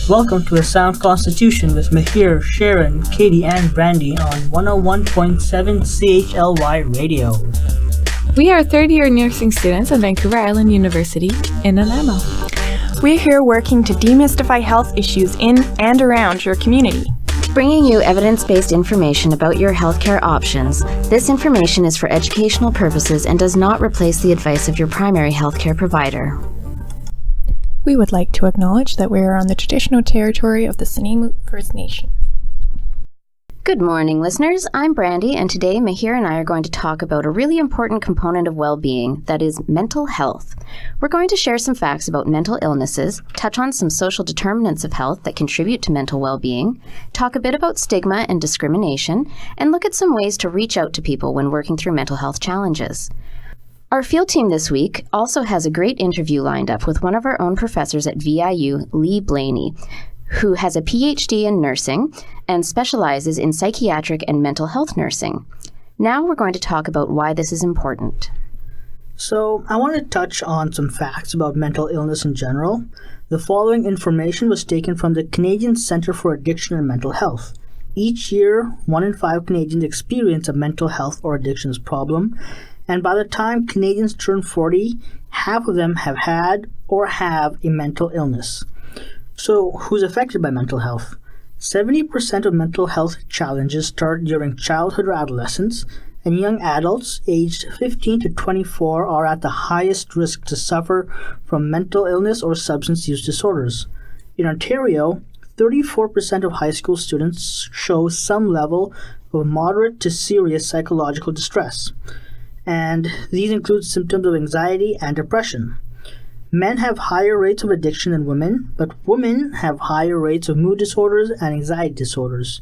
Welcome to A Sound Constitution with Mahir, Sharon, Katie, and Brandy on 101.7 CHLY Radio. We are third-year nursing students at Vancouver Island University in Nanaimo. We're here working to demystify health issues in and around your community. Bringing you evidence-based information about your healthcare options. This information is for educational purposes and does not replace the advice of your primary healthcare provider. We would like to acknowledge that we are on the traditional territory of the Nanaimo First Nation. Good morning, listeners. I'm Brandy, and today Mahir and I are going to talk about a really important component of well-being, that is mental health. We're going to share some facts about mental illnesses, touch on some social determinants of health that contribute to mental well-being, talk a bit about stigma and discrimination, and look at some ways to reach out to people when working through mental health challenges. Our field team this week also has a great interview lined up with one of our own professors at VIU, Lee Blaney, who has a PhD in nursing and specializes in psychiatric and mental health nursing. Now we're going to talk about why this is important. So, I want to touch on some facts about mental illness in general. The following information was taken from the Canadian Centre for Addiction and Mental Health. Each year, 1 in 5 Canadians experience a mental health or addictions problem, and by the time Canadians turn 40, half of them have had or have a mental illness. So, who's affected by mental health? 70% of mental health challenges start during childhood or adolescence, and young adults aged 15 to 24 are at the highest risk to suffer from mental illness or substance use disorders. In Ontario, 34% of high school students show some level of moderate to serious psychological distress, and these include symptoms of anxiety and depression. Men have higher rates of addiction than women, but women have higher rates of mood disorders and anxiety disorders.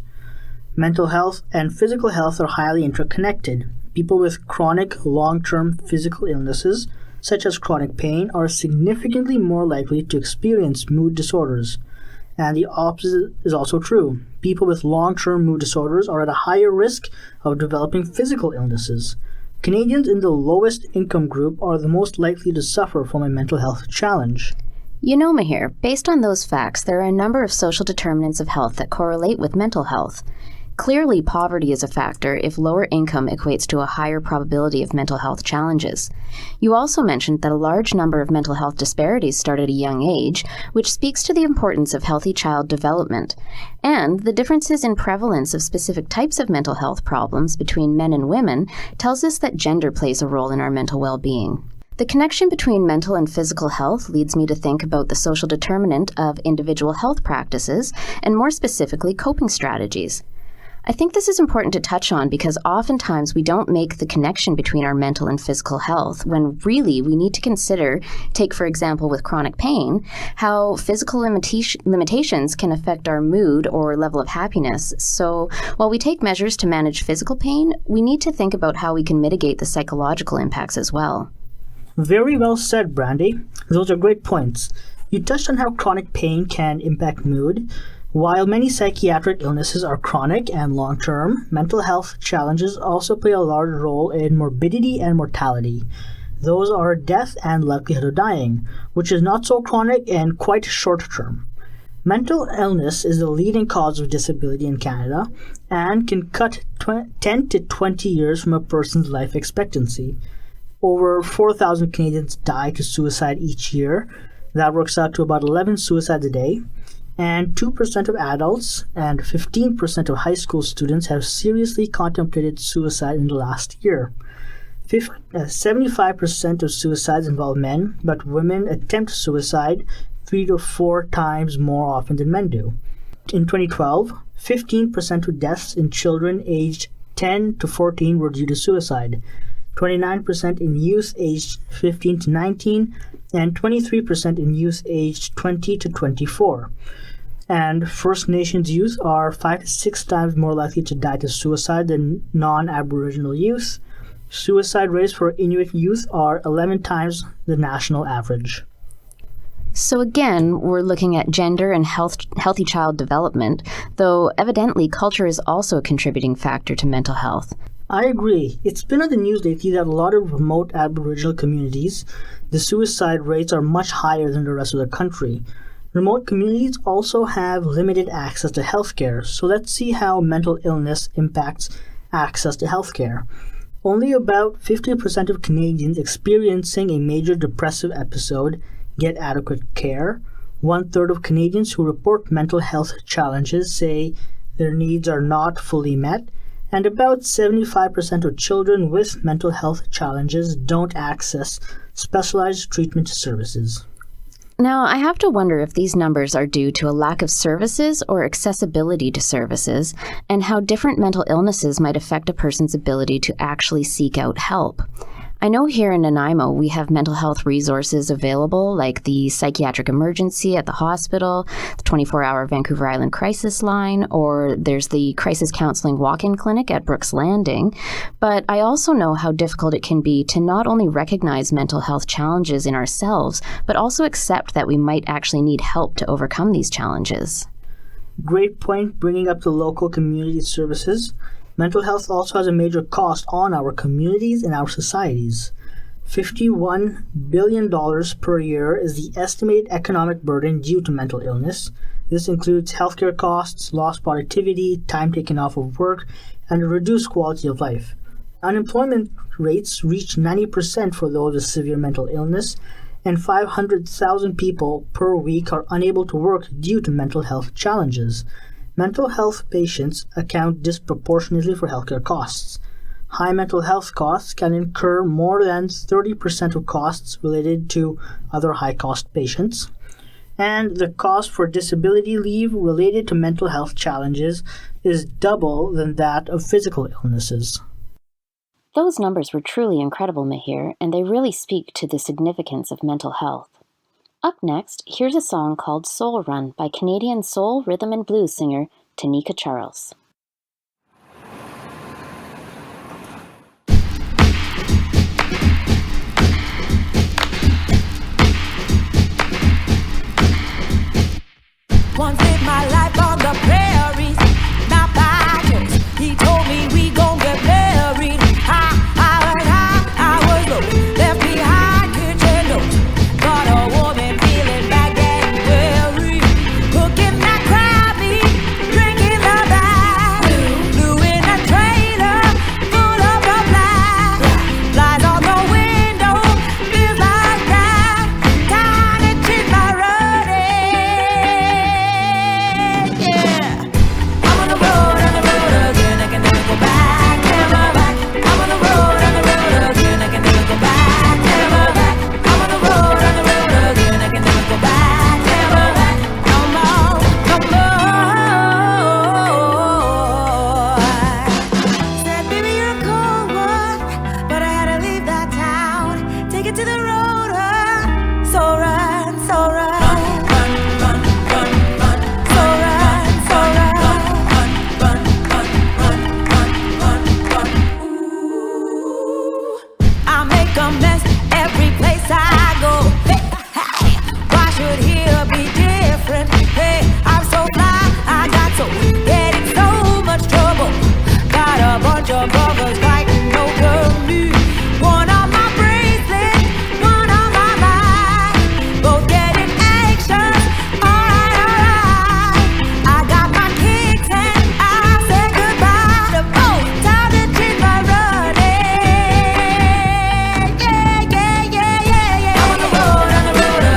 Mental health and physical health are highly interconnected. People with chronic, long-term physical illnesses, such as chronic pain, are significantly more likely to experience mood disorders. And the opposite is also true. People with long-term mood disorders are at a higher risk of developing physical illnesses. Canadians in the lowest income group are the most likely to suffer from a mental health challenge. You know, Mahir, based on those facts, there are a number of social determinants of health that correlate with mental health. Clearly, poverty is a factor if lower income equates to a higher probability of mental health challenges. You also mentioned that a large number of mental health disparities start at a young age, which speaks to the importance of healthy child development. And the differences in prevalence of specific types of mental health problems between men and women tells us that gender plays a role in our mental well-being. The connection between mental and physical health leads me to think about the social determinant of individual health practices, and more specifically, coping strategies. I think this is important to touch on because oftentimes we don't make the connection between our mental and physical health when really we need to consider, take for example with chronic pain, how physical limitations can affect our mood or level of happiness. So while we take measures to manage physical pain, we need to think about how we can mitigate the psychological impacts as well. Very well said, Brandy. Those are great points. You touched on how chronic pain can impact mood. While many psychiatric illnesses are chronic and long-term, mental health challenges also play a large role in morbidity and mortality. Those are death and likelihood of dying, which is not so chronic and quite short-term. Mental illness is the leading cause of disability in Canada and can cut 10 to 20 years from a person's life expectancy. Over 4,000 Canadians die to suicide each year. That works out to about 11 suicides a day. And 2% of adults and 15% of high school students have seriously contemplated suicide in the last year. 75% of suicides involve men, but women attempt suicide 3 to 4 times more often than men do. In 2012, 15% of deaths in children aged 10 to 14 were due to suicide, 29% in youth aged 15 to 19, and 23% in youth aged 20 to 24. And First Nations youth are 5 to 6 times more likely to die to suicide than non-Aboriginal youth. Suicide rates for Inuit youth are 11 times the national average. So again, we're looking at gender and healthy child development, though evidently culture is also a contributing factor to mental health. I agree. It's been on the news lately that a lot of remote Aboriginal communities, the suicide rates are much higher than the rest of the country. Remote communities also have limited access to healthcare, so let's see how mental illness impacts access to healthcare. Only about 50% of Canadians experiencing a major depressive episode get adequate care. 1/3 of Canadians who report mental health challenges say their needs are not fully met, and about 75% of children with mental health challenges don't access specialized treatment services. Now, I have to wonder if these numbers are due to a lack of services or accessibility to services, and how different mental illnesses might affect a person's ability to actually seek out help. I know here in Nanaimo we have mental health resources available, like the psychiatric emergency at the hospital, the 24-hour Vancouver Island crisis line, or there's the crisis counseling walk-in clinic at Brooks Landing. But I also know how difficult it can be to not only recognize mental health challenges in ourselves, but also accept that we might actually need help to overcome these challenges. Great point bringing up the local community services. Mental health also has a major cost on our communities and our societies. $51 billion per year is the estimated economic burden due to mental illness. This includes healthcare costs, lost productivity, time taken off of work, and a reduced quality of life. Unemployment rates reach 90% for those with severe mental illness, and 500,000 people per week are unable to work due to mental health challenges. Mental health patients account disproportionately for healthcare costs. High mental health costs can incur more than 30% of costs related to other high-cost patients. And the cost for disability leave related to mental health challenges is double than that of physical illnesses. Those numbers were truly incredible, Mihir, and they really speak to the significance of mental health. Up next, here's a song called Soul Run by Canadian soul, rhythm, and blues singer Tanika Charles. Once lived my life on the prairies, not by choice. He told me we gon' get married. I was low, left behind kitchen notes. Got a woman feeling back and weary. Cooking that crab meat, drinking the bath. Blew in a trailer full of the black. Flies on the window, feels like that. Kinda changed my running. Yeah. I'm on the road again. I can never go back, never back. I'm on the road again. I can never go back, never back. I'm on the road again. I can never go back, never back. No more, no more. Said, baby, you're a cold one, but I had to leave that town. Take it to the road, run. So run, so run. Run, run, run, run, run. So run, so run. Run, run, run, run, run, run, run. Ooh, I make a mess every place I go. Hey, hey, why should here be different? Hey, I'm so fly, I got so get in so much trouble. Got a bunch of brothers fighting over me. One on my bracelet, one on my mind. Both getting anxious. Alright. I got my kicks and I said goodbye to both. Time to change my running. Yeah, yeah, yeah, yeah, yeah. I'm on the road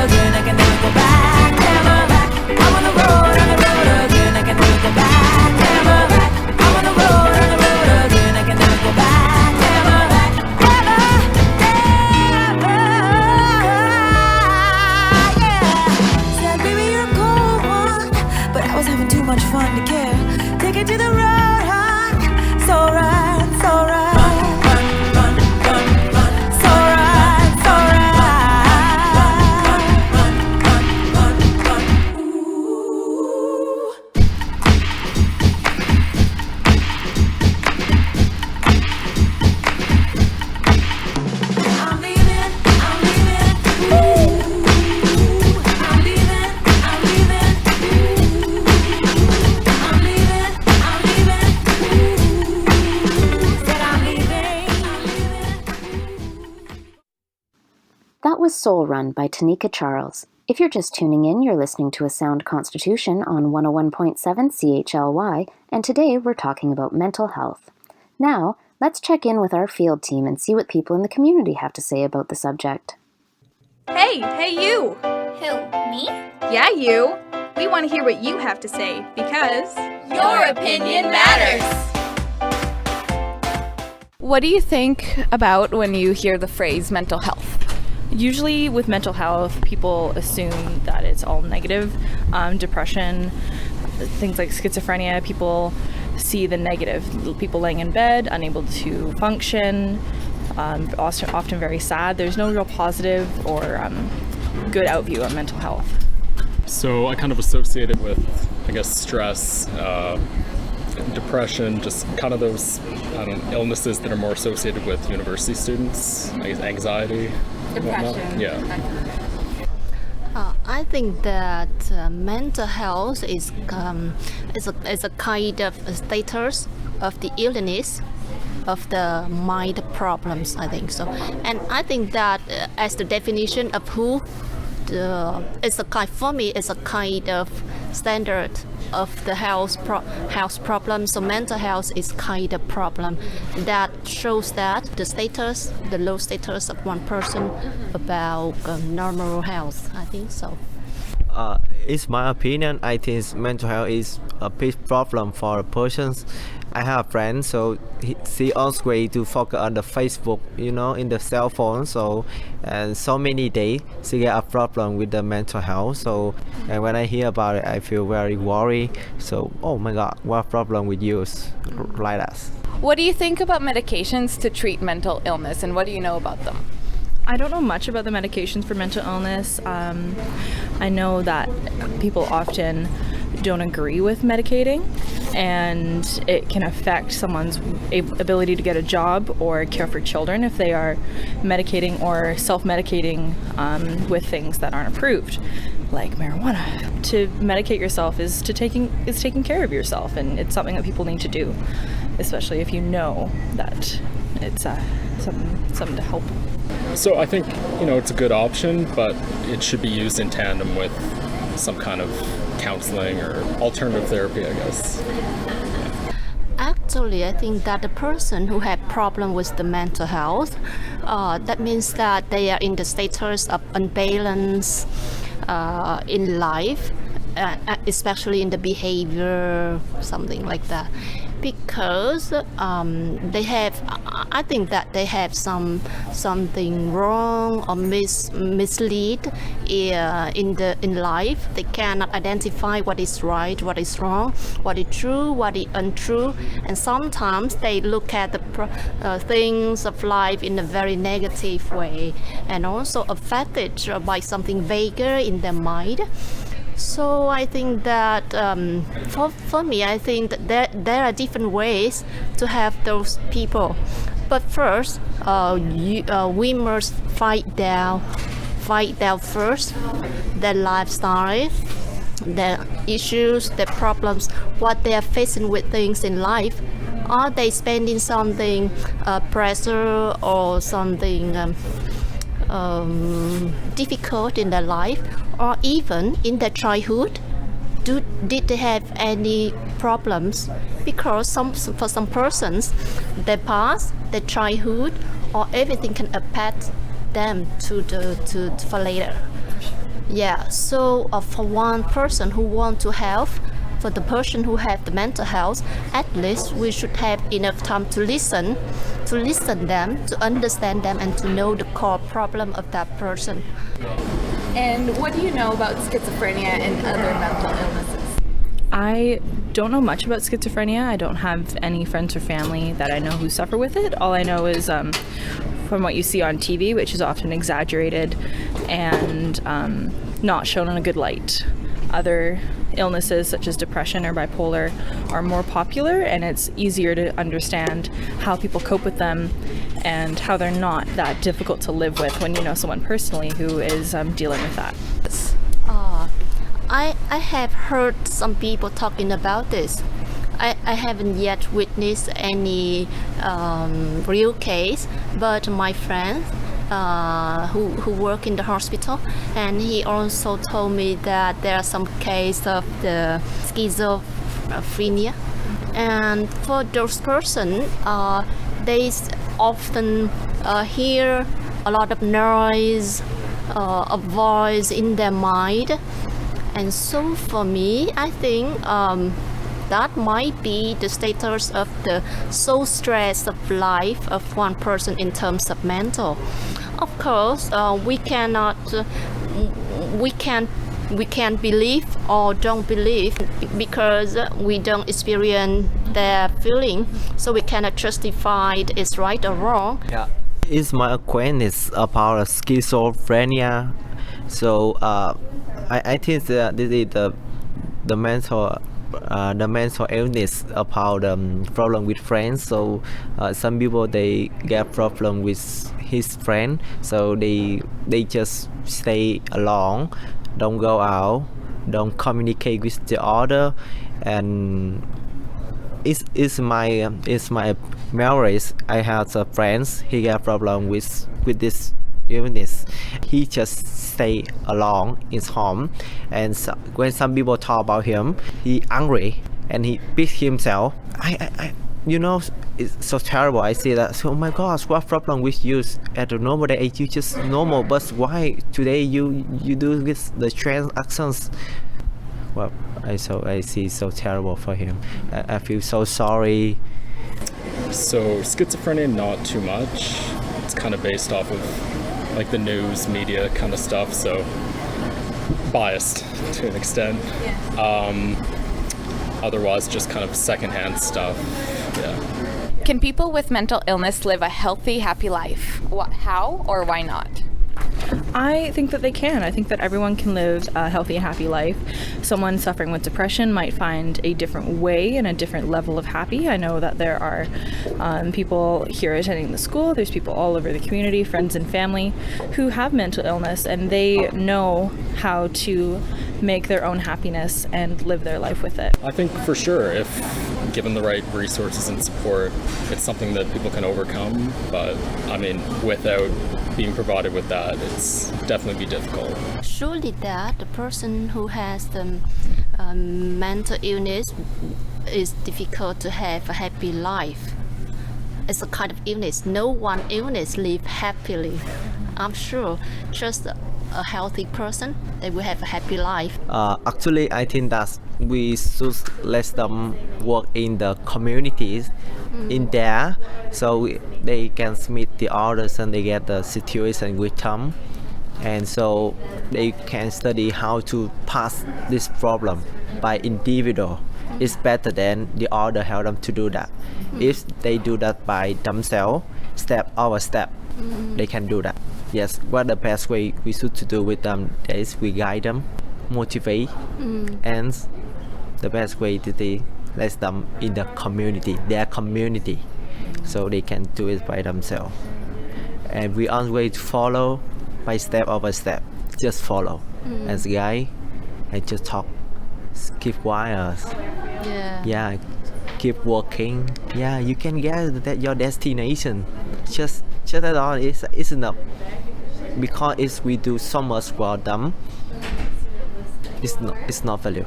again. I can never go back, never back. I'm on the road again. I can never go back, never back. I'm on the road again. I can never go back, never back, never, never. Yeah. Said, baby, you're a cold one, but I was having too much fun to care. Take it to the road, hon. So run, so run. Run, run, run, run. So run, so run. Run, run, run, run, run. Ooh. I'm leaving, ooh. I'm leaving, ooh. I'm leaving, ooh. Said I'm leaving. That was Soul Run by Tanika Charles. If you're just tuning in, you're listening to A Sound Constitution on 101.7 CHLY, and today we're talking about mental health. Now, let's check in with our field team and see what people in the community have to say about the subject. Hey you! Who, me? Yeah, you! We want to hear what you have to say, because Your opinion matters! What do you think about when you hear the phrase mental health? Usually with mental health, people assume that it's all negative. Depression, things like schizophrenia, people see the negative. People laying in bed, unable to function, often very sad. There's no real positive or good outview on mental health. So I kind of associate it with, I guess, stress, depression, just kind of those, illnesses that are more associated with university students, I guess anxiety. Depression. Yeah. I think that mental health is a kind of a status of the illness of the mind problems. I think so, and I think that as the definition of who, for me, it's a kind of standard of the health problem. So mental health is kind of problem that shows that the low status of one person about normal health. I think so. It's my opinion. I think mental health is a big problem for persons. I have a friend, so she always to focus on the Facebook, in the cell phone. And so many days she get a problem with the mental health. So, and when I hear about it, I feel very worried. So, oh my God, what problem with you like that? What do you think about medications to treat mental illness, and what do you know about them? I don't know much about the medications for mental illness. I know that people often don't agree with medicating, and it can affect someone's ability to get a job or care for children if they are medicating or self-medicating with things that aren't approved, like marijuana. To medicate yourself is taking care of yourself, and it's something that people need to do, especially if you know that it's something to help. So I think, it's a good option, but it should be used in tandem with some kind of counseling or alternative therapy, I guess. Actually, I think that the person who had problem with the mental health, that means that they are in the status of unbalance in life, especially in the behavior, something like that. Because I think that they have something wrong or mislead in life. They cannot identify what is right, what is wrong, what is true, what is untrue, and sometimes they look at the things of life in a very negative way, and also affected by something vaguer in their mind. So I think that for me, I think that there are different ways to have those people. But first, we must fight down first their lifestyle, their issues, their problems, what they are facing with things in life. Are they spending something pressure or something difficult in their life, or even in their childhood? Did they have any problems? Because for some persons, their past, their childhood, or everything can affect them for later. Yeah. So for one person who want to help, for the person who have the mental health, at least we should have enough time to listen them, to understand them, and to know the core problem of that person. And what do you know about schizophrenia and other mental illnesses? I don't know much about schizophrenia. I don't have any friends or family that I know who suffer with it. All I know is from what you see on TV, which is often exaggerated and not shown in a good light. Other illnesses such as depression or bipolar are more popular, and it's easier to understand how people cope with them and how they're not that difficult to live with when you know someone personally who is dealing with that. I have heard some people talking about this. I haven't yet witnessed any real case, but my friends who work in the hospital, and he also told me that there are some cases of the schizophrenia, and for those persons, they often hear a lot of noise, a voice in their mind, and so for me, I think that might be the status of the soul stress of life of one person in terms of mental. Of course, we can't believe or don't believe because we don't experience their feeling, so we cannot justify it's right or wrong. Yeah, it's my acquaintance about schizophrenia. So I think that this is the mental illness about problem with friends. So some people they get problem with his friend, so they just stay alone, don't go out, don't communicate with the other, and it's my marriage. I have a friends, he got problem with this illness. He just stay alone in his home, and so, when some people talk about him, he angry and he beat himself. I it's so terrible. I say that, so, oh my gosh, what problem with you? At a normal day you just normal, but why today you do this the strange actions? Well, I see so terrible for him. I feel so sorry. So schizophrenia, not too much. It's kind of based off of like the news, media kind of stuff, so biased to an extent. Otherwise, just kind of secondhand stuff. Yeah. Can people with mental illness live a healthy, happy life? How or why not? I think that they can. I think that everyone can live a healthy, happy life. Someone suffering with depression might find a different way and a different level of happy. I know that there are people here attending the school. There's people all over the community, friends and family, who have mental illness, and they know how to make their own happiness and live their life with it. I think for sure, if given the right resources and support, it's something that people can overcome. But I mean, without being provided with that, it's definitely be difficult. Surely that the person who has the mental illness is difficult to have a happy life. It's a kind of illness. No one illness live happily. I'm sure just a healthy person, they will have a happy life. Actually, I think that we should let them work in the communities in there, so they can meet the others and they get the situation with them, and so they can study how to pass this problem by individual. It's better than the other help them to do that. If they do that by themselves, step over step, they can do that. Yes, what the best way we should to do with them is we guide them, motivate, and the best way to let them in the community, their community, so they can do it by themselves. And we always follow by step over step. Just follow as a guide and just talk, keep quiet. Yeah, keep working. Yeah, you can get your destination. Just that all is enough. Because if we do so much for them, it's not value.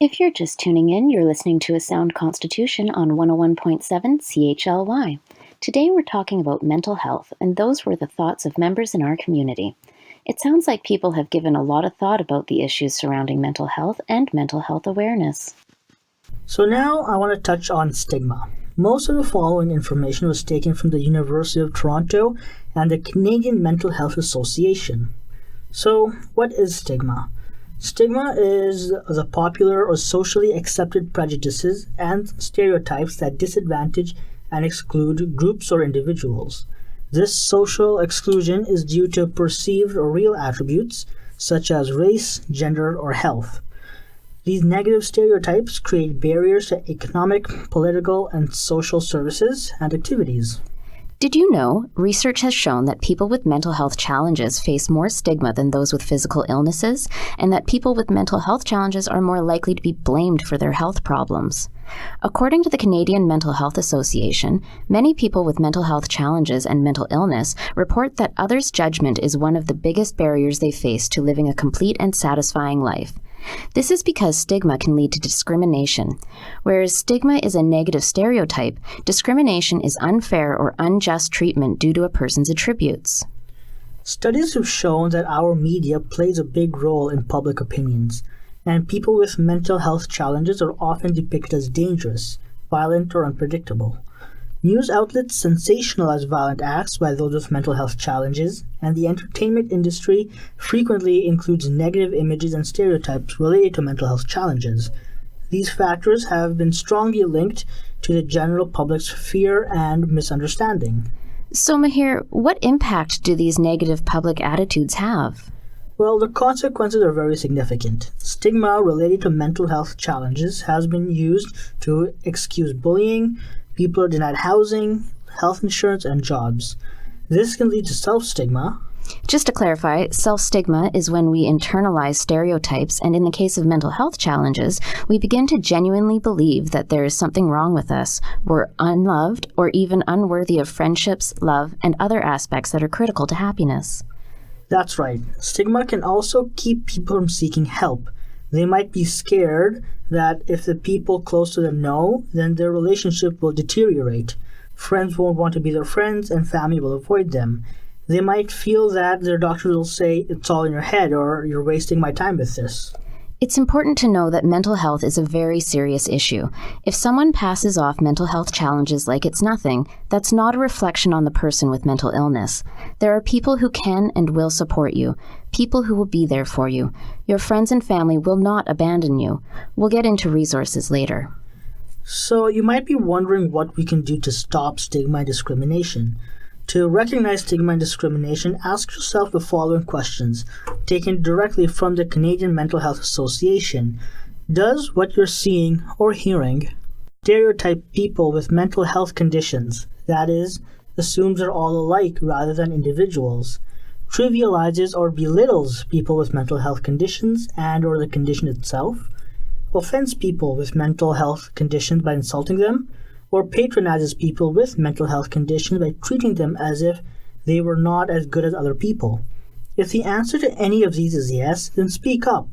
If you're just tuning in, you're listening to A Sound Constitution on 101.7 CHLY. Today we're talking about mental health, and those were the thoughts of members in our community. It sounds like people have given a lot of thought about the issues surrounding mental health and mental health awareness. So now I want to touch on stigma. Most of the following information was taken from the University of Toronto and the Canadian Mental Health Association. So, what is stigma? Stigma is the popular or socially accepted prejudices and stereotypes that disadvantage and exclude groups or individuals. This social exclusion is due to perceived or real attributes such as race, gender, or health. These negative stereotypes create barriers to economic, political, and social services and activities. Did you know research has shown that people with mental health challenges face more stigma than those with physical illnesses, and that people with mental health challenges are more likely to be blamed for their health problems? According to the Canadian Mental Health Association, many people with mental health challenges and mental illness report that others' judgment is one of the biggest barriers they face to living a complete and satisfying life. This is because stigma can lead to discrimination. Whereas stigma is a negative stereotype, discrimination is unfair or unjust treatment due to a person's attributes. Studies have shown that our media plays a big role in public opinions, and people with mental health challenges are often depicted as dangerous, violent, or unpredictable. News outlets sensationalize violent acts by those with mental health challenges, and the entertainment industry frequently includes negative images and stereotypes related to mental health challenges. These factors have been strongly linked to the general public's fear and misunderstanding. So, Mahir, what impact do these negative public attitudes have? Well, the consequences are very significant. Stigma related to mental health challenges has been used to excuse bullying. People are denied housing, health insurance, and jobs. This can lead to self-stigma. Just to clarify, self-stigma is when we internalize stereotypes, and in the case of mental health challenges, we begin to genuinely believe that there is something wrong with us, we're unloved, or even unworthy of friendships, love, and other aspects that are critical to happiness. That's right. Stigma can also keep people from seeking help. They might be scared that if the people close to them know, then their relationship will deteriorate. Friends won't want to be their friends, and family will avoid them. They might feel that their doctors will say, "It's all in your head," or "You're wasting my time with this." It's important to know that mental health is a very serious issue. If someone passes off mental health challenges like it's nothing, that's not a reflection on the person with mental illness. There are people who can and will support you, people who will be there for you. Your friends and family will not abandon you. We'll get into resources later. So you might be wondering what we can do to stop stigma and discrimination. To recognize stigma and discrimination, ask yourself the following questions, taken directly from the Canadian Mental Health Association. Does what you're seeing or hearing stereotype people with mental health conditions, that is, assumes they're all alike rather than individuals? Trivializes or belittles people with mental health conditions and or the condition itself? Offends people with mental health conditions by insulting them? Or patronizes people with mental health conditions by treating them as if they were not as good as other people? If the answer to any of these is yes, then speak up.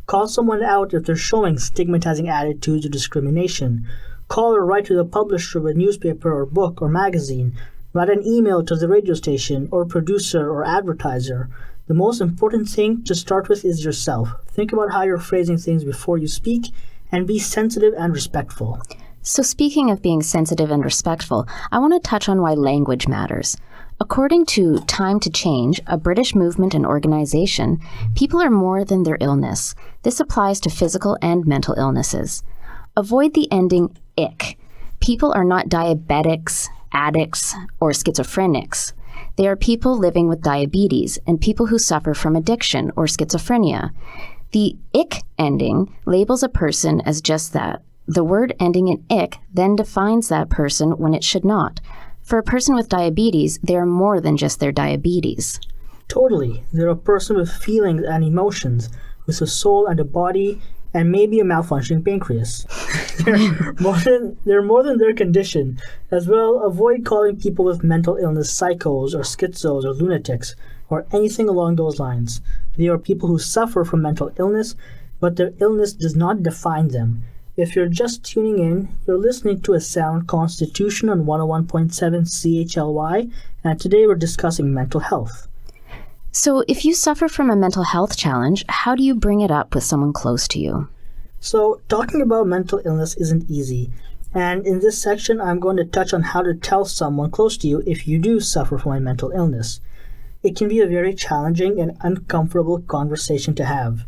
Call someone out if they're showing stigmatizing attitudes or discrimination. Call or write to the publisher of a newspaper or book or magazine. Write an email to the radio station or producer or advertiser. The most important thing to start with is yourself. Think about how you're phrasing things before you speak, and be sensitive and respectful. So speaking of being sensitive and respectful, I want to touch on why language matters. According to Time to Change, a British movement and organization, people are more than their illness. This applies to physical and mental illnesses. Avoid the ending ick. People are not diabetics, addicts, or schizophrenics. They are people living with diabetes and people who suffer from addiction or schizophrenia. The ick ending labels a person as just that. The word ending in ick then defines that person when it should not. For a person with diabetes, they are more than just their diabetes. Totally. They're a person with feelings and emotions, with a soul and a body, and maybe a malfunctioning pancreas. They're more than their condition. As well, avoid calling people with mental illness psychos or schizos or lunatics or anything along those lines. They are people who suffer from mental illness, but their illness does not define them. If you're just tuning in, you're listening to a Sound Constitution on 101.7 CHLY, and today we're discussing mental health. So if you suffer from a mental health challenge, how do you bring it up with someone close to you? So talking about mental illness isn't easy, and in this section I'm going to touch on how to tell someone close to you if you do suffer from a mental illness. It can be a very challenging and uncomfortable conversation to have.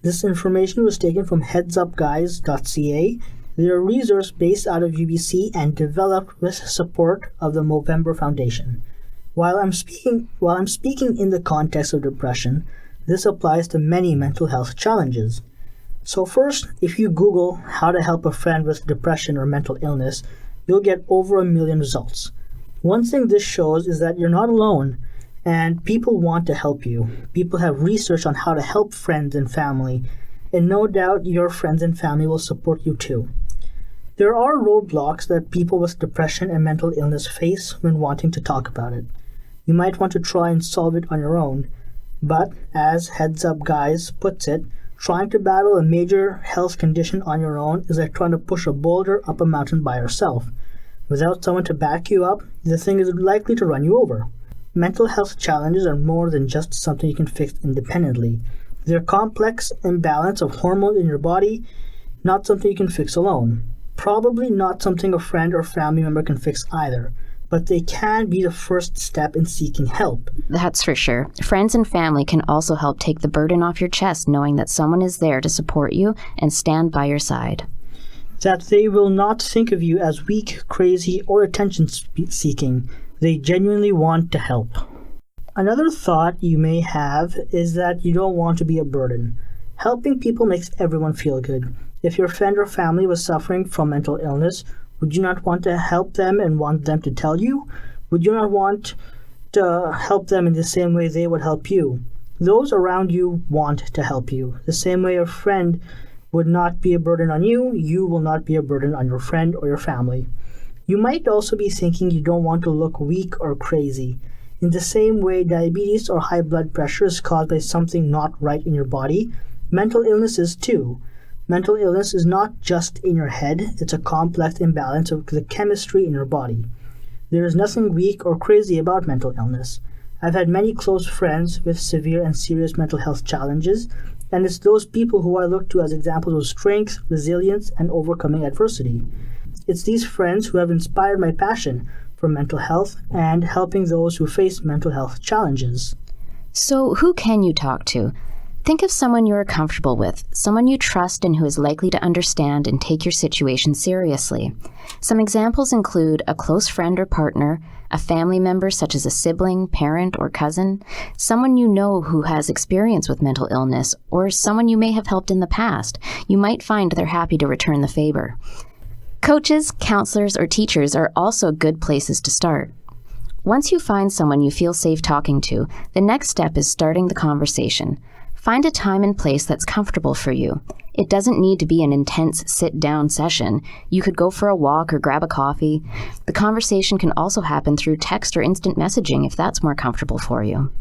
This information was taken from headsupguys.ca. They're a resource based out of UBC and developed with support of the Movember Foundation. While I'm speaking in the context of depression, this applies to many mental health challenges. So first, if you Google how to help a friend with depression or mental illness, you'll get over 1 million results. One thing this shows is that you're not alone, and people want to help you. People have research on how to help friends and family, and no doubt your friends and family will support you too. There are roadblocks that people with depression and mental illness face when wanting to talk about it. You might want to try and solve it on your own, but as Heads Up Guys puts it, trying to battle a major health condition on your own is like trying to push a boulder up a mountain by yourself. Without someone to back you up, the thing is likely to run you over. Mental health challenges are more than just something you can fix independently. They're a complex imbalance of hormones in your body, not something you can fix alone. Probably not something a friend or family member can fix either, but they can be the first step in seeking help. That's for sure. Friends and family can also help take the burden off your chest, knowing that someone is there to support you and stand by your side. That they will not think of you as weak, crazy, or attention-seeking. They genuinely want to help. Another thought you may have is that you don't want to be a burden. Helping people makes everyone feel good. If your friend or family was suffering from mental illness, would you not want to help them and want them to tell you? Would you not want to help them in the same way they would help you? Those around you want to help you. The same way a friend would not be a burden on you, you will not be a burden on your friend or your family. You might also be thinking you don't want to look weak or crazy. In the same way diabetes or high blood pressure is caused by something not right in your body, mental illness is too. Mental illness is not just in your head, it's a complex imbalance of the chemistry in your body. There is nothing weak or crazy about mental illness. I've had many close friends with severe and serious mental health challenges, and it's those people who I look to as examples of strength, resilience, and overcoming adversity. It's these friends who have inspired my passion for mental health and helping those who face mental health challenges. So, who can you talk to? Think of someone you are comfortable with, someone you trust and who is likely to understand and take your situation seriously. Some examples include a close friend or partner, a family member such as a sibling, parent, or cousin, someone you know who has experience with mental illness, or someone you may have helped in the past. You might find they're happy to return the favor. Coaches, counselors, or teachers are also good places to start. Once you find someone you feel safe talking to, the next step is starting the conversation. Find a time and place that's comfortable for you. It doesn't need to be an intense sit-down session. You could go for a walk or grab a coffee. The conversation can also happen through text or instant messaging if that's more comfortable for you.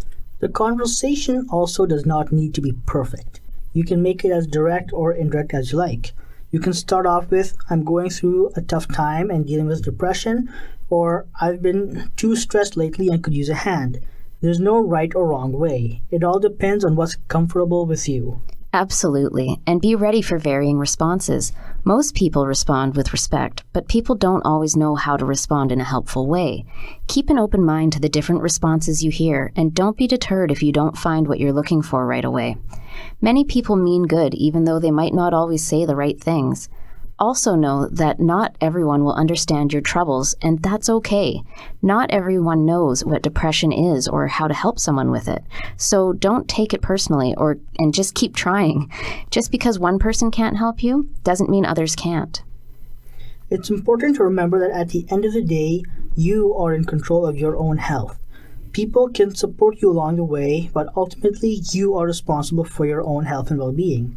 The conversation also does not need to be perfect. You can make it as direct or indirect as you like. You can start off with, I'm going through a tough time and dealing with depression, or I've been too stressed lately and could use a hand. There's no right or wrong way. It all depends on what's comfortable with you. Absolutely, and be ready for varying responses. Most people respond with respect, but people don't always know how to respond in a helpful way. Keep an open mind to the different responses you hear, and don't be deterred if you don't find what you're looking for right away. Many people mean good, even though they might not always say the right things. Also know that not everyone will understand your troubles, and that's okay. Not everyone knows what depression is or how to help someone with it. So don't take it personally and just keep trying. Just because one person can't help you doesn't mean others can't. It's important to remember that at the end of the day, you are in control of your own health. People can support you along the way, but ultimately you are responsible for your own health and well-being.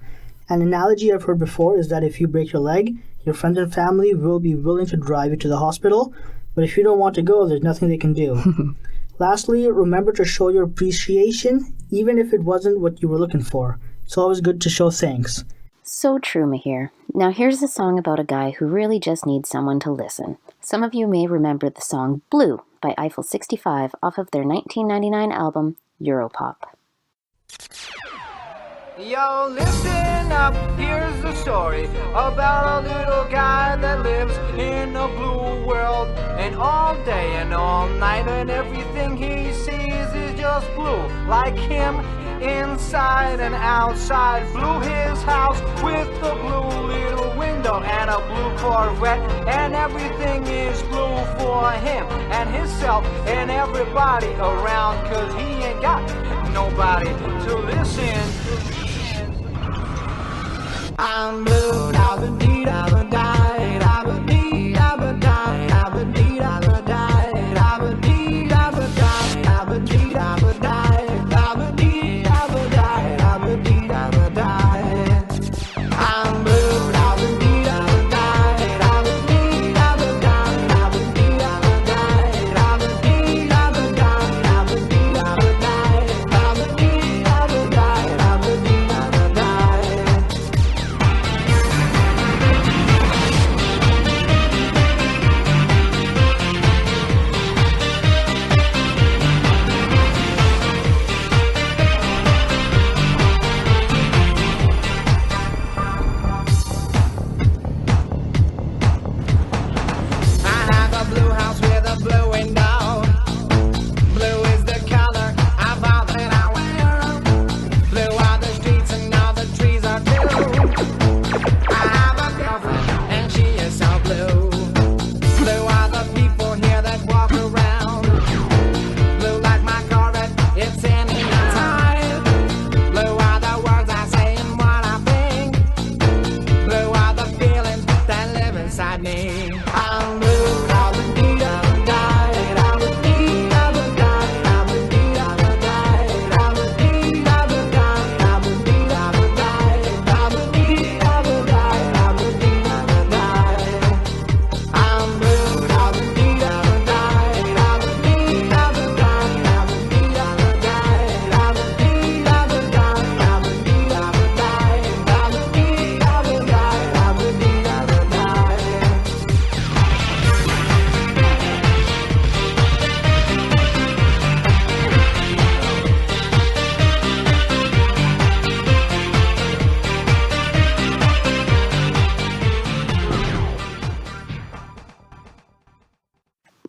An analogy I've heard before is that if you break your leg, your friends and family will be willing to drive you to the hospital, but if you don't want to go, there's nothing they can do. Lastly, remember to show your appreciation, even if it wasn't what you were looking for. It's always good to show thanks. So true, Mahir. Now here's a song about a guy who really just needs someone to listen. Some of you may remember the song Blue by Eiffel 65 off of their 1999 album, Europop. Yo, listen up, here's the story about a little guy that lives in a blue world. And all day and all night and everything he sees is just blue. Like him, inside and outside. Blew his house with a blue little window and a blue Corvette. And everything is blue for him and himself and everybody around. Cause he ain't got nobody to listen. I'm blue, da-ba-dee, da-ba-die, da-ba-dee, da-ba-die, da-ba-dee, da-ba-die, da-ba-dee.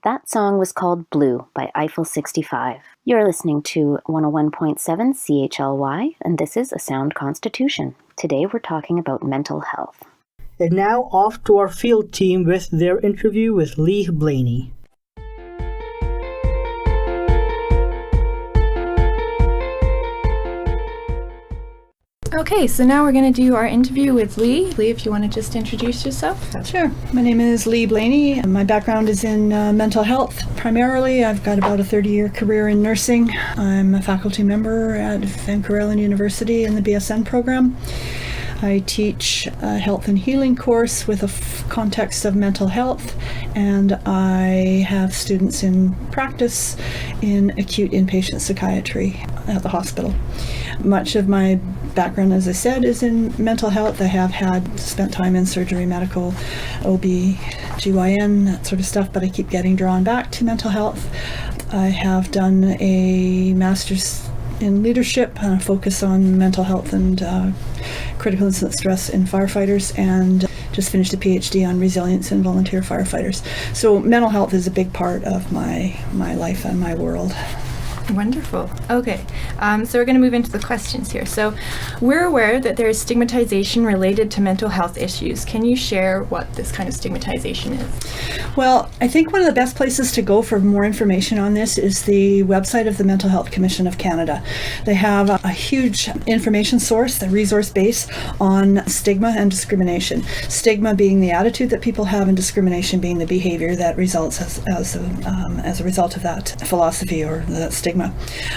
That song was called Blue by Eiffel 65. You're listening to 101.7 CHLY, and this is A Sound Constitution. Today we're talking about mental health. And now off to our field team with their interview with Lee Blaney. Okay, so now we're going to do our interview with Lee. Lee, if you want to just introduce yourself. Sure. My name is Lee Blaney. My background is in mental health. Primarily, I've got about a 30-year career in nursing. I'm a faculty member at Vancouver Island University in the BSN program. I teach a health and healing course with a context of mental health, and I have students in practice in acute inpatient psychiatry at the hospital. Much of my background, as I said, is in mental health. I have spent time in surgery, medical, OB, GYN, that sort of stuff, but I keep getting drawn back to mental health. I have done a master's in leadership and a focus on mental health and critical incident stress in firefighters, and just finished a PhD on resilience in volunteer firefighters. So mental health is a big part of my life and my world. Wonderful. Okay, so we're going to move into the questions here. So we're aware that there is stigmatization related to mental health issues. Can you share what this kind of stigmatization is? Well, I think one of the best places to go for more information on this is the website of the Mental Health Commission of Canada. They have a huge information source, the resource base on stigma and discrimination. Stigma being the attitude that people have, and discrimination being the behavior that results as a result of that philosophy or that stigma.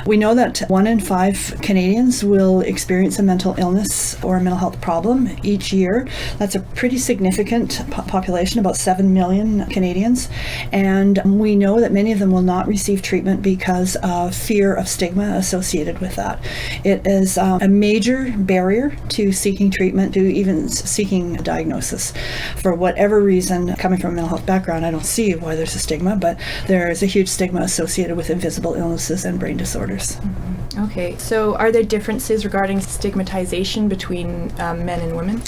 We know that 1 in 5 Canadians will experience a mental illness or a mental health problem each year. That's a pretty significant population, about 7 million Canadians. And we know that many of them will not receive treatment because of fear of stigma associated with that. It is a major barrier to seeking treatment, to even seeking a diagnosis. For whatever reason, coming from a mental health background, I don't see why there's a stigma, but there is a huge stigma associated with invisible illnesses and brain disorders. Okay, so are there differences regarding stigmatization between men and women?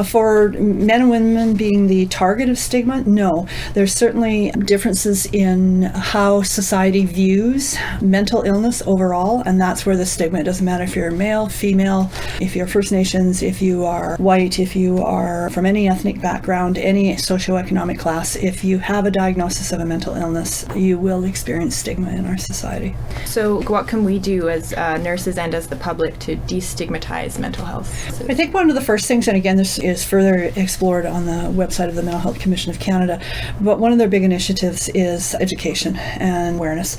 For men and women being the target of stigma, no. There's certainly differences in how society views mental illness overall, and that's where the stigma, it doesn't matter if you're male, female, if you're First Nations, if you are white, if you are from any ethnic background, any socioeconomic class, if you have a diagnosis of a mental illness, you will experience stigma in our society. So what can we do as nurses and as the public to destigmatize mental health? I think one of the first things, and again this is further explored on the website of the Mental Health Commission of Canada, but one of their big initiatives is education and awareness.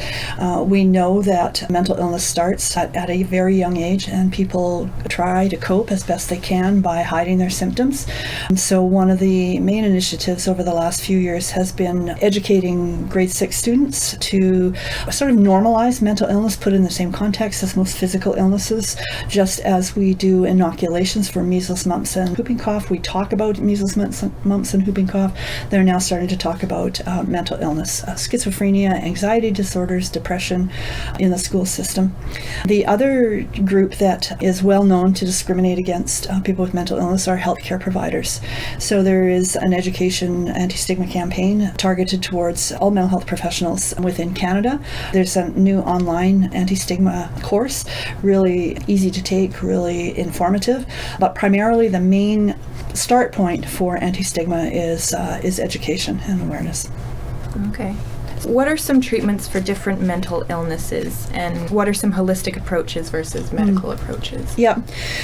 We know that mental illness starts at a very young age, and people try to cope as best they can by hiding their symptoms. So one of the main initiatives over the last few years has been educating grade 6 students to sort of normalize mental illness, put in the same context as most physical illnesses. Just as we do inoculations for measles, mumps, and whooping cough, we talk about measles, mumps, and whooping cough. They're now starting to talk about mental illness, schizophrenia, anxiety disorders, depression in the school system. The other group that is well known to discriminate against people with mental illness are healthcare providers. So there is an education anti-stigma campaign targeted towards all mental health professionals within Canada. There's a new online anti-stigma course, really easy to take, really informative, but primarily the main start point for anti-stigma is education and awareness. Okay. What are some treatments for different mental illnesses, and what are some holistic approaches versus medical approaches? Yeah,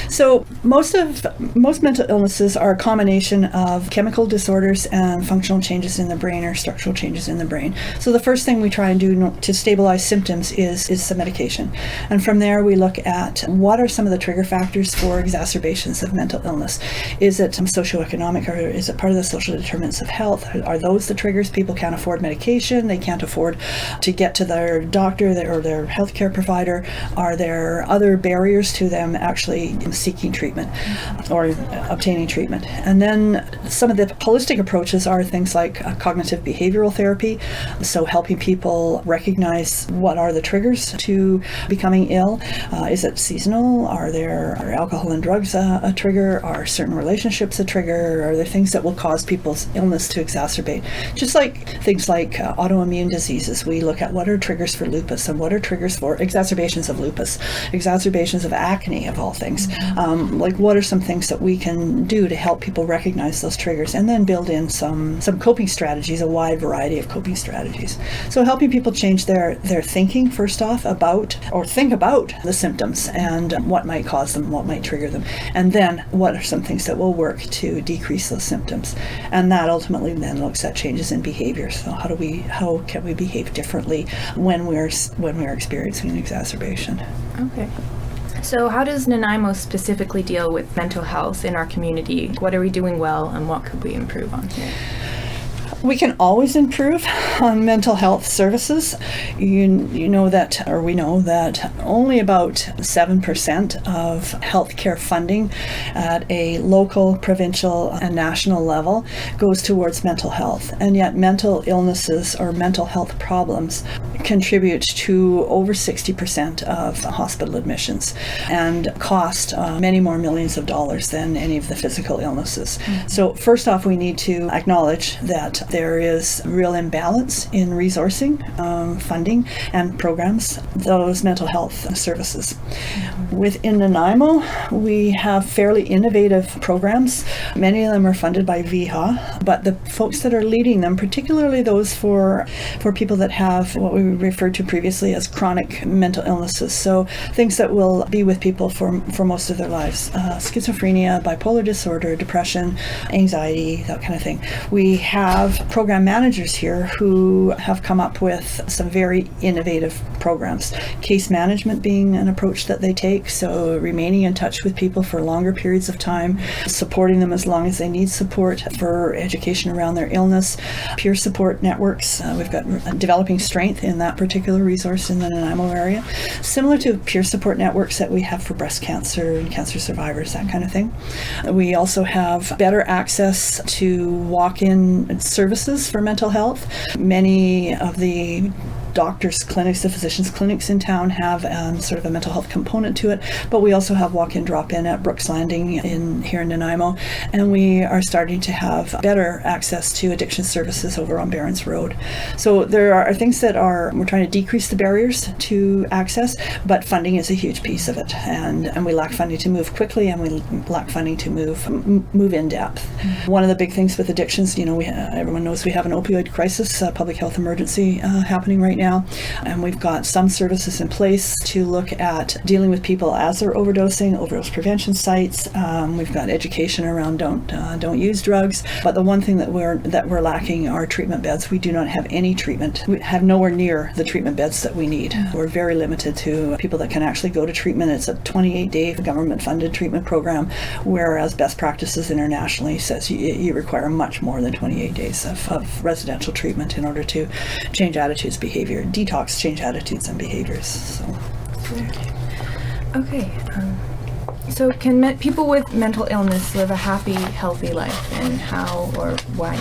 so most mental illnesses are a combination of chemical disorders and functional changes in the brain or structural changes in the brain. So the first thing we try and do to stabilize symptoms is some medication, and from there we look at what are some of the trigger factors for exacerbations of mental illness. Is it socioeconomic, or is it part of the social determinants of health? Are those the triggers? People can't afford medication, they can't afford to get to their doctor or their healthcare provider. Are there other barriers to them actually seeking treatment or obtaining treatment? And then some of the holistic approaches are things like cognitive behavioral therapy, so helping people recognize what are the triggers to becoming ill. Is it seasonal? Are alcohol and drugs a trigger? Are certain relationships a trigger? Are there things that will cause people's illness to exacerbate? Just like things like autoimmune autoimmune diseases. We look at what are triggers for lupus and what are triggers for exacerbations of lupus, exacerbations of acne, of all things. Like, what are some things that we can do to help people recognize those triggers, and then build in some coping strategies, a wide variety of coping strategies. So helping people change their thinking, first off, think about the symptoms and what might cause them, what might trigger them, and then what are some things that will work to decrease those symptoms. And that ultimately then looks at changes in behavior. So how can we behave differently when we're experiencing an exacerbation? Okay. So how does Nanaimo specifically deal with mental health in our community? What are we doing well, and what could we improve on here? We can always improve on mental health services. We know that only about 7% of healthcare funding at a local, provincial, and national level goes towards mental health. And yet mental illnesses or mental health problems contribute to over 60% of hospital admissions and cost many more millions of dollars than any of the physical illnesses. So first off, we need to acknowledge that there is real imbalance in resourcing, funding, and programs, those mental health services. Within Nanaimo, we have fairly innovative programs. Many of them are funded by VIHA, but the folks that are leading them, particularly those for people that have what we referred to previously as chronic mental illnesses, so things that will be with people for most of their lives, schizophrenia, bipolar disorder, depression, anxiety, that kind of thing. We have program managers here who have come up with some very innovative programs. Case management being an approach that they take, so remaining in touch with people for longer periods of time, supporting them as long as they need support for education around their illness, peer support networks. We've got developing strength in that particular resource in the Nanaimo area, similar to peer support networks that we have for breast cancer and cancer survivors, that kind of thing. We also have better access to walk-in services for mental health. Many of the doctors' clinics, the physicians' clinics in town have sort of a mental health component to it, but we also have walk-in, drop-in at Brooks Landing here in Nanaimo, and we are starting to have better access to addiction services over on Barron's Road. So there are things that we're trying to decrease the barriers to access, but funding is a huge piece of it, and we lack funding to move quickly, and we lack funding to move in depth. One of the big things with addictions, everyone knows we have an opioid crisis, public health emergency happening right now, and we've got some services in place to look at dealing with people as they're overdosing, overdose prevention sites. We've got education around don't use drugs, but the one thing that we're lacking are treatment beds. We do not have any treatment. We have nowhere near the treatment beds that we need. We're very limited to people that can actually go to treatment. It's a 28-day government-funded treatment program, whereas best practices internationally says you require much more than 28 days of residential treatment in order to change attitudes, behavior, detox, change attitudes and behaviors. So can people with mental illness live a happy, healthy life, and how or why?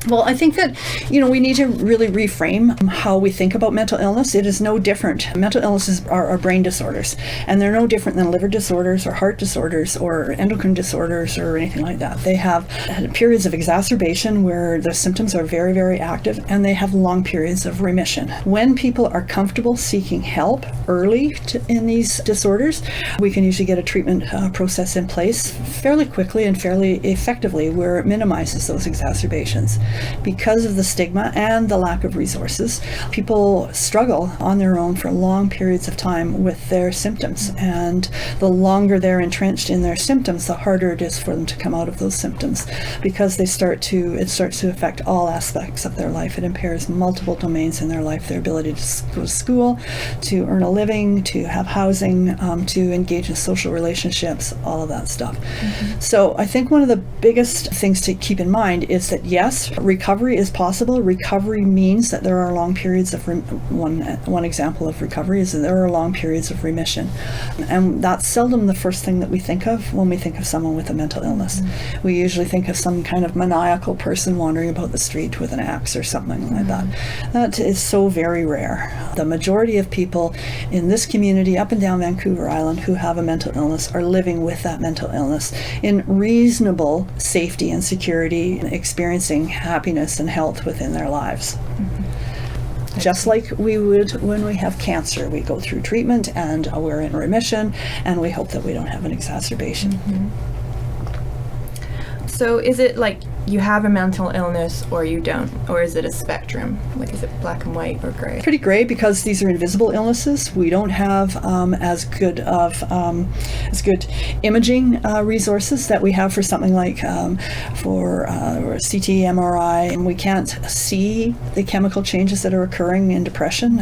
Well, I think that, we need to really reframe how we think about mental illness. It is no different. Mental illnesses are brain disorders, and they're no different than liver disorders or heart disorders or endocrine disorders or anything like that. They have periods of exacerbation where the symptoms are very, very active, and they have long periods of remission. When people are comfortable seeking help early in these disorders, we can usually get a treatment process in place fairly quickly and fairly effectively where it minimizes those exacerbations. Because of the stigma and the lack of resources, people struggle on their own for long periods of time with their symptoms, and the longer they're entrenched in their symptoms, the harder it is for them to come out of those symptoms, because it starts to affect all aspects of their life. It impairs multiple domains in their life: their ability to go to school, to earn a living, to have housing, to engage in social relationships, all of that stuff. So I think one of the biggest things to keep in mind is that, yes, recovery is possible. Recovery means that there are long periods of one example of recovery is that there are long periods of remission, and that's seldom the first thing that we think of when we think of someone with a mental illness. We usually think of some kind of maniacal person wandering about the street with an axe or something like that. That is so very rare. The majority of people in this community up and down Vancouver Island who have a mental illness are living with that mental illness in reasonable safety and security, experiencing happiness and health within their lives. just like we would when we have cancer. We go through treatment and we're in remission, and we hope that we don't have an exacerbation. So is it like you have a mental illness or you don't, or is it a spectrum? Like, is it black and white or gray? Pretty gray, because these are invisible illnesses. We don't have as good imaging resources that we have for something like for CT, MRI, and we can't see the chemical changes that are occurring in depression.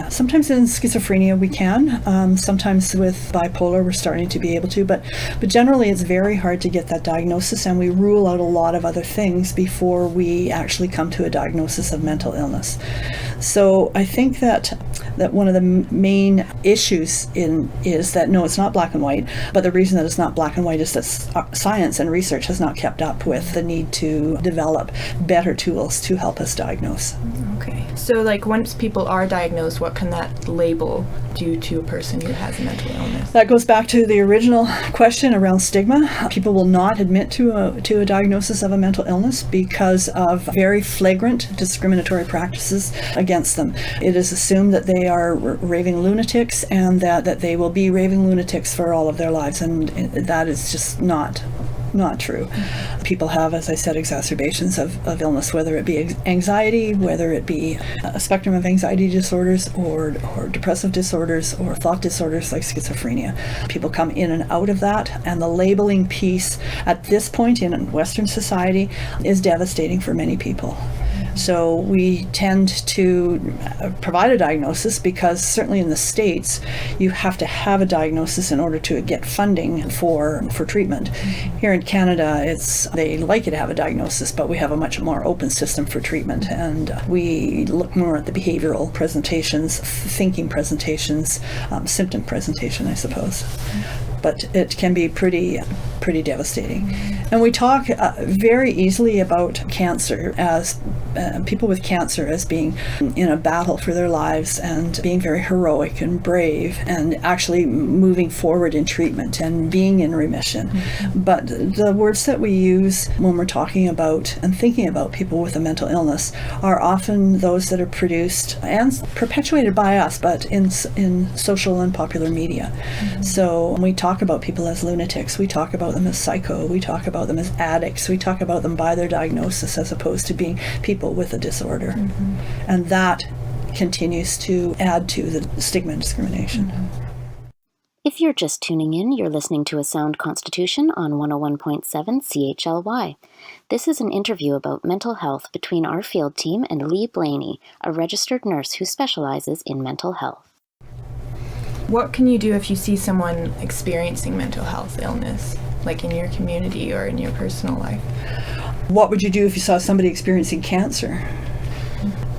Sometimes in schizophrenia we can. Sometimes with bipolar we're starting to be able to, but generally it's very hard to get that diagnosis, and we rule out a lot of other things before we actually come to a diagnosis of mental illness. So I think that one of the main issues is that no, it's not black and white, but the reason that it's not black and white is that science and research has not kept up with the need to develop better tools to help us diagnose. Okay. So like once people are diagnosed, what can that label do to a person who has a mental illness? That goes back to the original question around stigma. People will not admit to a diagnosis of a mental illness because of very flagrant discriminatory practices against them. It is assumed that they are raving lunatics, and that they will be raving lunatics for all of their lives, and that is just not true. People have, as I said, exacerbations of illness, whether it be anxiety, whether it be a spectrum of anxiety disorders or depressive disorders or thought disorders like schizophrenia. People come in and out of that, and the labeling piece at this point in Western society is devastating for many people. So we tend to provide a diagnosis because certainly in the States you have to have a diagnosis in order to get funding for treatment. Here in Canada they like you to have a diagnosis, but we have a much more open system for treatment, and we look more at the behavioral presentations, thinking presentations, symptom presentation, I suppose. But it can be pretty devastating. And we talk very easily about cancer as people with cancer as being in a battle for their lives and being very heroic and brave and actually moving forward in treatment and being in remission. But the words that we use when we're talking about and thinking about people with a mental illness are often those that are produced and perpetuated by us, but in social and popular media. So when we talk about people as lunatics, we talk about them as psycho, we talk about them as addicts, we talk about them by their diagnosis as opposed to being people with a disorder. And that continues to add to the stigma and discrimination. If you're just tuning in, you're listening to A Sound Constitution on 101.7 CHLY. This is an interview about mental health between our field team and Lee Blaney, a registered nurse who specializes in mental health. What can you do if you see someone experiencing mental health illness, like in your community or in your personal life? What would you do if you saw somebody experiencing cancer?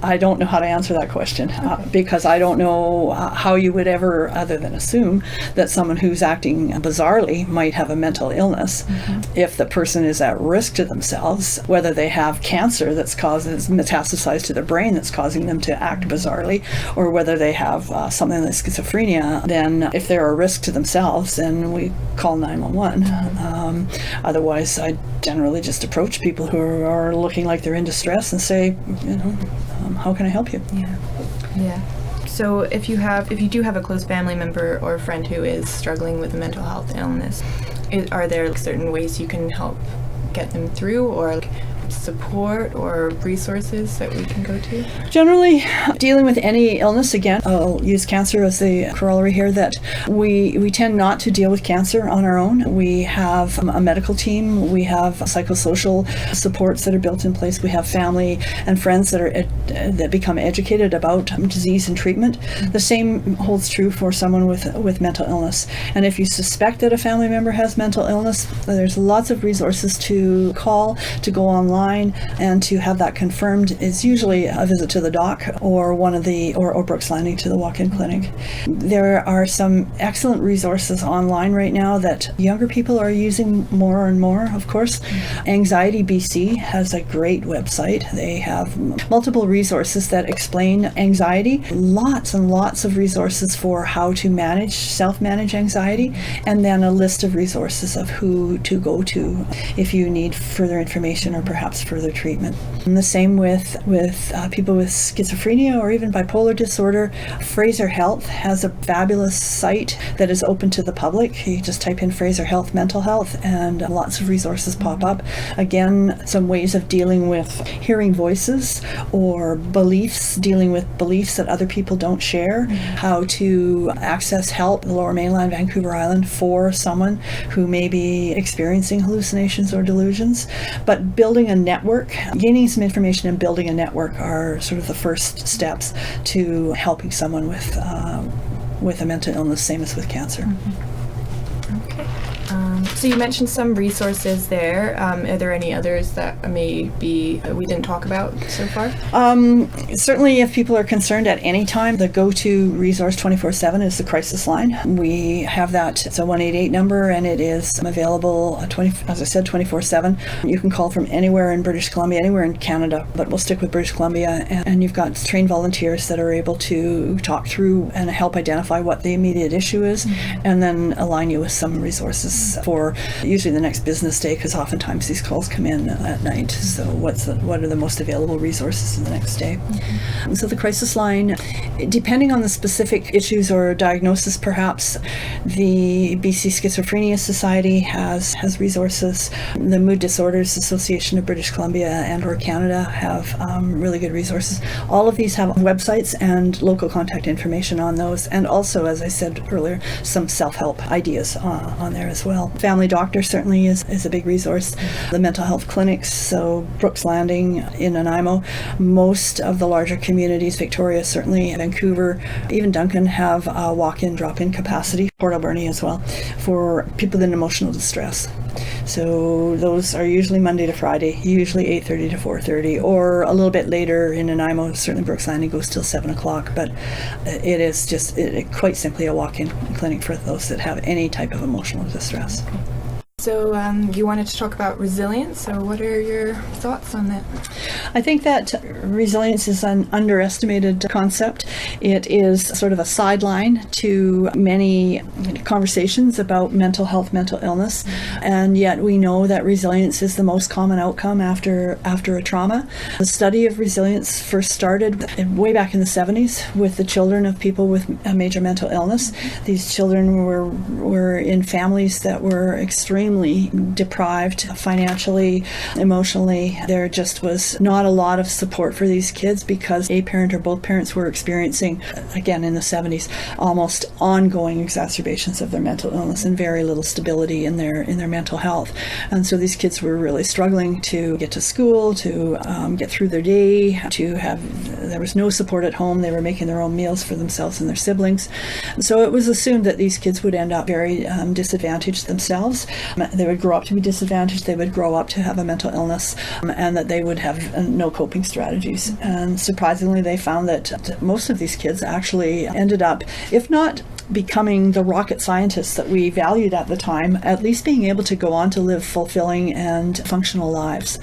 I don't know how to answer that question because I don't know how you would ever, other than assume that someone who's acting bizarrely might have a mental illness. If the person is at risk to themselves, whether they have cancer that's metastasized to their brain that's causing them to act bizarrely, or whether they have something like schizophrenia, then if they're a risk to themselves, then we call 911. Otherwise, I generally just approach people who are looking like they're in distress and say, how can I help you? Yeah. So if you do have a close family member or a friend who is struggling with a mental health illness, are there certain ways you can help get them through, or support or resources that we can go to? Generally, dealing with any illness, again, I'll use cancer as the corollary here, that we tend not to deal with cancer on our own. We have a medical team, we have psychosocial supports that are built in place, we have family and friends that become educated about disease and treatment. The same holds true for someone with mental illness. And if you suspect that a family member has mental illness, there's lots of resources to call, to go online, and to have that confirmed is usually a visit to the doc or or Brooks Landing to the walk-in clinic. There are some excellent resources online right now that younger people are using more and more, of course. Anxiety BC has a great website. They have multiple resources that explain anxiety, lots and lots of resources for how to self-manage anxiety, and then a list of resources of who to go to if you need further information or perhaps perhaps further treatment. And the same with people with schizophrenia or even bipolar disorder. Fraser Health has a fabulous site that is open to the public. You just type in Fraser Health mental health and lots of resources pop up. Again, some ways of dealing with hearing voices or beliefs, dealing with beliefs that other people don't share, how to access help in the Lower Mainland, Vancouver Island, for someone who may be experiencing hallucinations or delusions. But building a network, gaining some information and building a network are sort of the first steps to helping someone with a mental illness, same as with cancer. Okay. So you mentioned some resources there. Are there any others that maybe we didn't talk about so far? Certainly, if people are concerned at any time, the go-to resource 24/7 is the crisis line. We have that. It's a 188 number, and it is available, as I said, 24/7. You can call from anywhere in British Columbia, anywhere in Canada, but we'll stick with British Columbia. And you've got trained volunteers that are able to talk through and help identify what the immediate issue is, and then align you with some resources for usually the next business day, because oftentimes these calls come in at night. So what are the most available resources in the next day? So the crisis line, depending on the specific issues or diagnosis, perhaps the BC Schizophrenia Society has resources. The Mood Disorders Association of British Columbia and or Canada have really good resources. All of these have websites and local contact information on those, and also, as I said earlier, some self-help ideas on there as well. Family doctor certainly is a big resource. The mental health clinics, so Brooks Landing in Nanaimo, most of the larger communities, Victoria certainly, Vancouver, even Duncan, have a walk-in, drop-in capacity, Port Alberni as well, for people in emotional distress. So those are usually Monday to Friday, usually 8:30 to 4:30, or a little bit later in Nanaimo. Certainly Brooks Landing goes till 7 o'clock, but it is just quite simply a walk-in clinic for those that have any type of emotional distress. So you wanted to talk about resilience, so what are your thoughts on that? I think that resilience is an underestimated concept. It is sort of a sideline to many conversations about mental health, mental illness, and yet we know that resilience is the most common outcome after a trauma. The study of resilience first started way back in the 70s with the children of people with a major mental illness. These children were in families that were extremely deprived financially, emotionally. There just was not a lot of support for these kids because a parent or both parents were experiencing, again in the 70s, almost ongoing exacerbations of their mental illness and very little stability in their mental health. And so these kids were really struggling to get to school, to get through their day, there was no support at home. They were making their own meals for themselves and their siblings. So it was assumed that these kids would end up very disadvantaged themselves. They would grow up to be disadvantaged, they would grow up to have a mental illness, and that they would have no coping strategies. And surprisingly, they found that most of these kids actually ended up, if not becoming the rocket scientists that we valued at the time, at least being able to go on to live fulfilling and functional lives.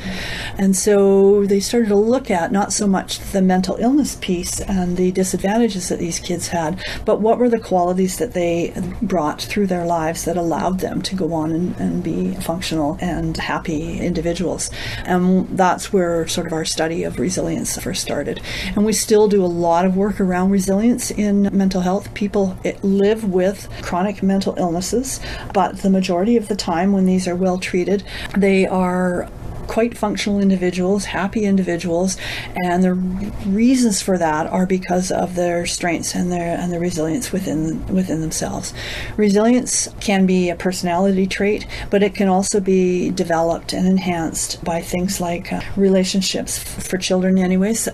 And so they started to look at not so much the mental illness piece and the disadvantages that these kids had, but what were the qualities that they brought through their lives that allowed them to go on and be functional and happy individuals. And that's where sort of our study of resilience first started. And we still do a lot of work around resilience in mental health. People live with chronic mental illnesses, but the majority of the time when these are well treated, they are quite functional individuals, happy individuals, and the reasons for that are because of their strengths and their resilience within themselves. Resilience can be a personality trait, but it can also be developed and enhanced by things like relationships for children anyways,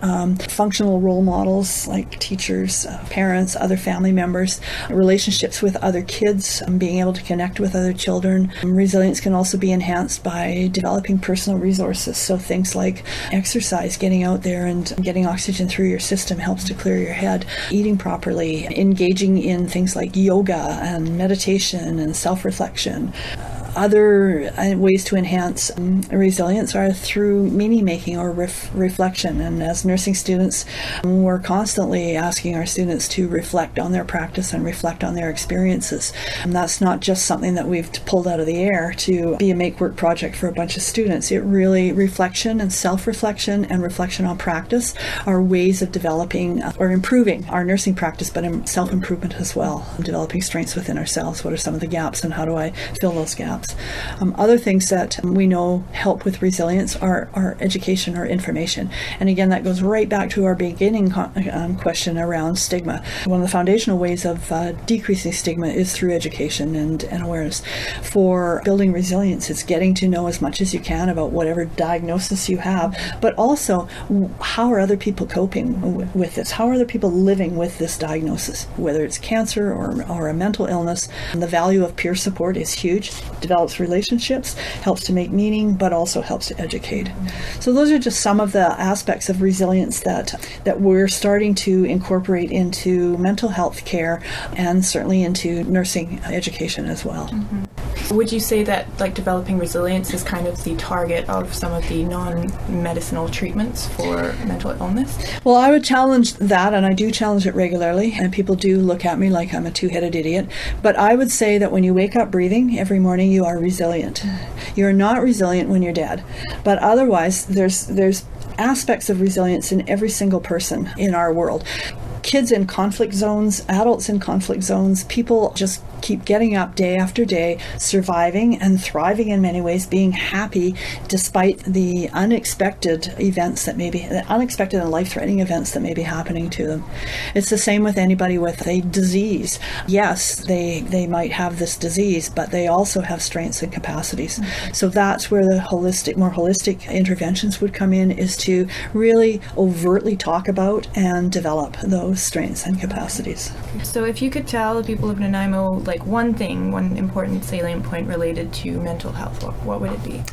functional role models like teachers, parents, other family members, relationships with other kids, being able to connect with other children. Resilience can also be enhanced by developing personal resources. So things like exercise, getting out there and getting oxygen through your system helps to clear your head, eating properly, engaging in things like yoga and meditation and self-reflection. Other ways to enhance resilience are through meaning making or reflection. And as nursing students, we're constantly asking our students to reflect on their practice and reflect on their experiences. And that's not just something that we've pulled out of the air to be a make-work project for a bunch of students. It really, reflection and self-reflection and reflection on practice are ways of developing or improving our nursing practice, but in self-improvement as well, developing strengths within ourselves. What are some of the gaps and how do I fill those gaps? Other things that we know help with resilience are education or information. And again, that goes right back to our beginning question around stigma. One of the foundational ways of decreasing stigma is through education and awareness. For building resilience, it's getting to know as much as you can about whatever diagnosis you have, but also how are other people coping with this? How are other people living with this diagnosis? Whether it's cancer or a mental illness, and the value of peer support is huge. Develops relationships, helps to make meaning, but also helps to educate. So those are just some of the aspects of resilience that we're starting to incorporate into mental health care and certainly into nursing education as well. Would you say that developing resilience is kind of the target of some of the non-medicinal treatments for mental illness? Well, I would challenge that, and I do challenge it regularly, and people do look at me like I'm a two-headed idiot, but I would say that when you wake up breathing every morning, you are resilient. You're not resilient when you're dead, but otherwise there's aspects of resilience in every single person in our world. Kids in conflict zones, adults in conflict zones, people just keep getting up day after day, surviving and thriving in many ways, being happy despite the unexpected events that unexpected and life-threatening events that may be happening to them. It's the same with anybody with a disease. Yes, they might have this disease, but they also have strengths and capacities. So that's where the more holistic interventions would come in, is to really overtly talk about and develop those strengths and capacities. So if you could tell the people of Nanaimo one important salient point related to mental health, what would it be?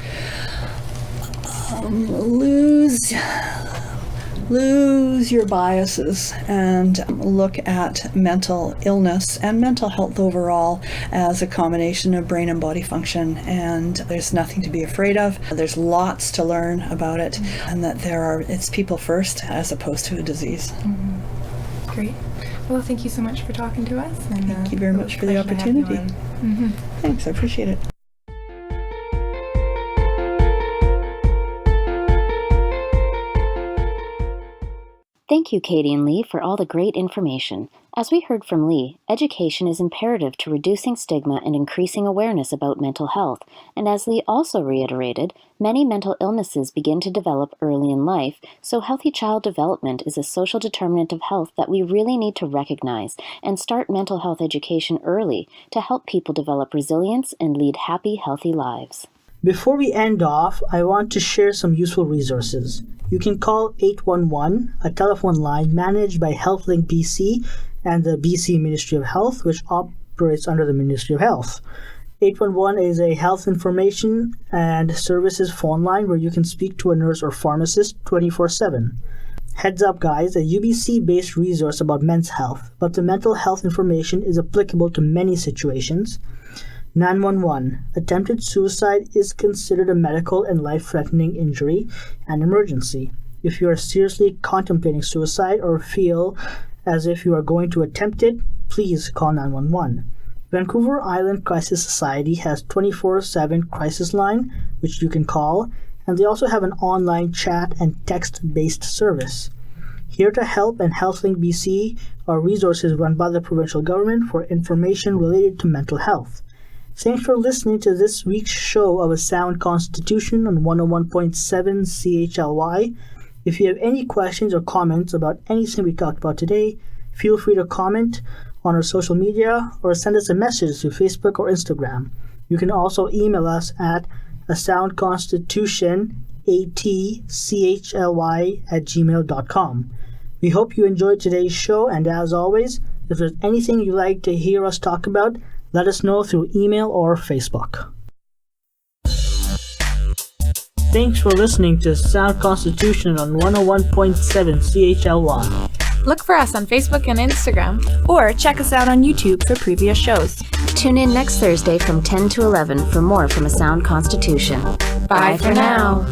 Lose your biases and look at mental illness and mental health overall as a combination of brain and body function, and there's nothing to be afraid of. There's lots to learn about it, and that it's people first as opposed to a disease. Great. Well, thank you so much for talking to us. And, thank you very much for the opportunity. Thanks, I appreciate it. Thank you, Katie and Lee, for all the great information. As we heard from Lee, education is imperative to reducing stigma and increasing awareness about mental health. And as Lee also reiterated, many mental illnesses begin to develop early in life, so healthy child development is a social determinant of health that we really need to recognize and start mental health education early to help people develop resilience and lead happy, healthy lives. Before we end off, I want to share some useful resources. You can call 811, a telephone line managed by HealthLink BC and the BC Ministry of Health, which operates under the Ministry of Health. 811 is a health information and services phone line where you can speak to a nurse or pharmacist 24/7. Heads up, guys, a UBC-based resource about men's health, but the mental health information is applicable to many situations. 911. Attempted suicide is considered a medical and life-threatening injury and emergency. If you are seriously contemplating suicide or feel as if you are going to attempt it, please call 911. Vancouver Island Crisis Society has 24/7 crisis line, which you can call, and they also have an online chat and text-based service. Here to Help and HealthLink BC are resources run by the provincial government for information related to mental health. Thanks for listening to this week's show of A Sound Constitution on 101.7 CHLY. If you have any questions or comments about anything we talked about today, feel free to comment on our social media or send us a message through Facebook or Instagram. You can also email us at asoundconstitutionatchly@gmail.com. We hope you enjoyed today's show, and as always, if there's anything you'd like to hear us talk about, let us know through email or Facebook. Thanks for listening to Sound Constitution on 101.7 CHLY. Look for us on Facebook and Instagram. Or check us out on YouTube for previous shows. Tune in next Thursday from 10 to 11 for more from A Sound Constitution. Bye for now.